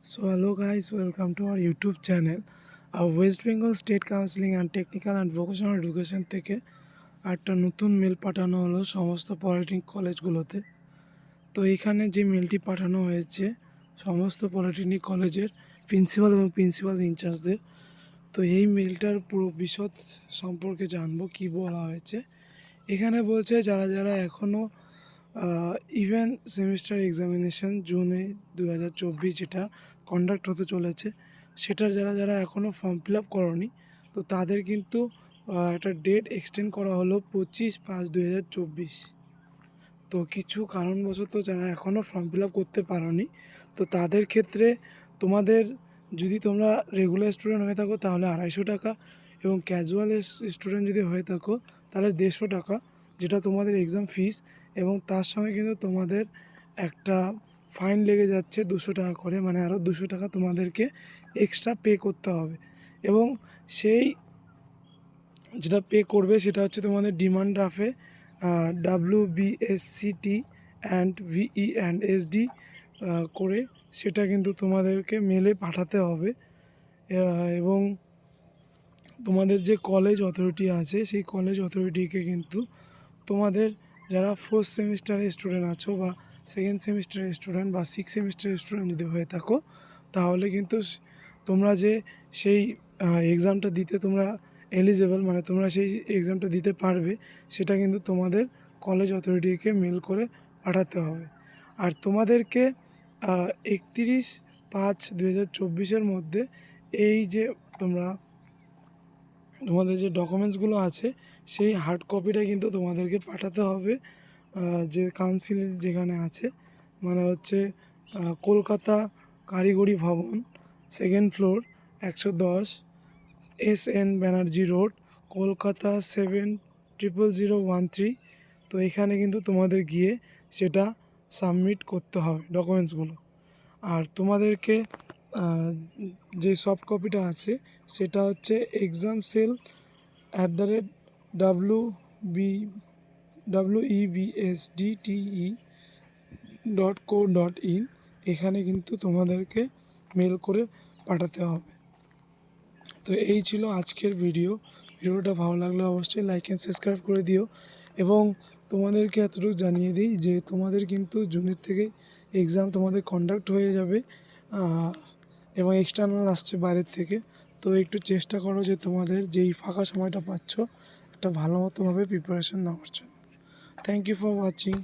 So hello guys, welcome to our YouTube channel. West Bengal State Counseling and Technical and Vocational Education থেকে একটা নতুন mail পাঠানো হলো সমস্ত পলিটেকনিক কলেজগুলোতে। তো এখানে যে মেলটি পাঠানো হয়েছে সমস্ত পলিটেকনিক কলেজের প্রিন্সিপাল এবং প্রিন্সিপাল ইনচার্জদের। তো এই মেলটার পুরো বিশদ সম্পর্কে জানবো কি বলা হয়েছে। এখানে বলছে যারা যারা এখনও ইভেন সেমিস্টার এক্সামিনেশন জুনে 2024 যেটা কন্ডাক্ট হতে চলেছে সেটার যারা যারা এখনও ফর্ম ফিল আপ করনি, তো তাদের কিন্তু একটা ডেট এক্সটেন্ড করা হলো 25/5/2024। তো কিছু কারণবশত যারা এখনও ফর্ম ফিল আপ করতে পারোনি, তো তাদের ক্ষেত্রে তোমাদের যদি তোমরা রেগুলার স্টুডেন্ট হয়ে থাকো তাহলে 250 টাকা, এবং ক্যাজুয়াল স্টুডেন্ট যদি হয়ে থাকো তাহলে 150 টাকা, যেটা তোমাদের এক্সাম ফিস। এবং তার সঙ্গে কিন্তু তোমাদের একটা ফাইন লেগে যাচ্ছে 200 টাকা করে, মানে আরও 200 টাকা তোমাদেরকে এক্সট্রা পে করতে হবে। এবং সেই যেটা পে করবে সেটা হচ্ছে তোমাদের ডিমান্ড ড্রাফটে WBSCT and VE and SD করে সেটা কিন্তু তোমাদেরকে মেলে পাঠাতে হবে। এবং তোমাদের যে কলেজ অথরিটি আছে সেই কলেজ অথরিটিকে কিন্তু তোমাদের যারা 4th সেমিস্টারের স্টুডেন্ট আছো বা 2nd সেমিস্টারের স্টুডেন্ট বা 6th সেমিস্টারের স্টুডেন্ট যদি হয়ে থাকো, তাহলে কিন্তু তোমরা যে সেই এক্সামটা দিতে তোমরা এলিজেবল, মানে তোমরা সেই এক্সামটা দিতে পারবে, সেটা কিন্তু তোমাদের কলেজ অথরিটিকে মেল করে পাঠাতে হবে। আর তোমাদেরকে 31/5/2024 মধ্যে এই যে তোমাদের যে ডকুমেন্টসগুলো আছে সেই হার্ড কপিটা কিন্তু তোমাদেরকে পাঠাতে হবে যে কাউন্সিল যেখানে আছে, মানে হচ্ছে কলকাতা কারিগরি ভবন, 2nd floor, 110 SN Banerjee road, Kolkata 700013। তো এখানে কিন্তু তোমাদের গিয়ে সেটা সাবমিট করতে হবে ডকুমেন্টসগুলো। আর তোমাদেরকে যে সফট কপিটা আছে সেটা হচ্ছে examcell@websdte.co.in, এখানে কিন্তু তোমাদেরকে মেল করে পাঠাতে হবে। তো এই ছিল আজকের ভিডিওটা ভালো লাগলে অবশ্যই লাইক অ্যান্ড সাবস্ক্রাইব করে দিও। এবং তোমাদেরকে এতটুকু জানিয়ে দিই যে তোমাদের কিন্তু জুনের থেকে এক্সাম তোমাদের কন্ডাক্ট হয়ে যাবে, এবং এক্সটার্নাল আসছে বাইরের থেকে। তো একটু চেষ্টা করো যে তোমাদের যেই ফাঁকা সময়টা পাচ্ছ একটা ভালো মতোভাবে প্রিপারেশন নেওয়ার জন্য। Thank you for watching.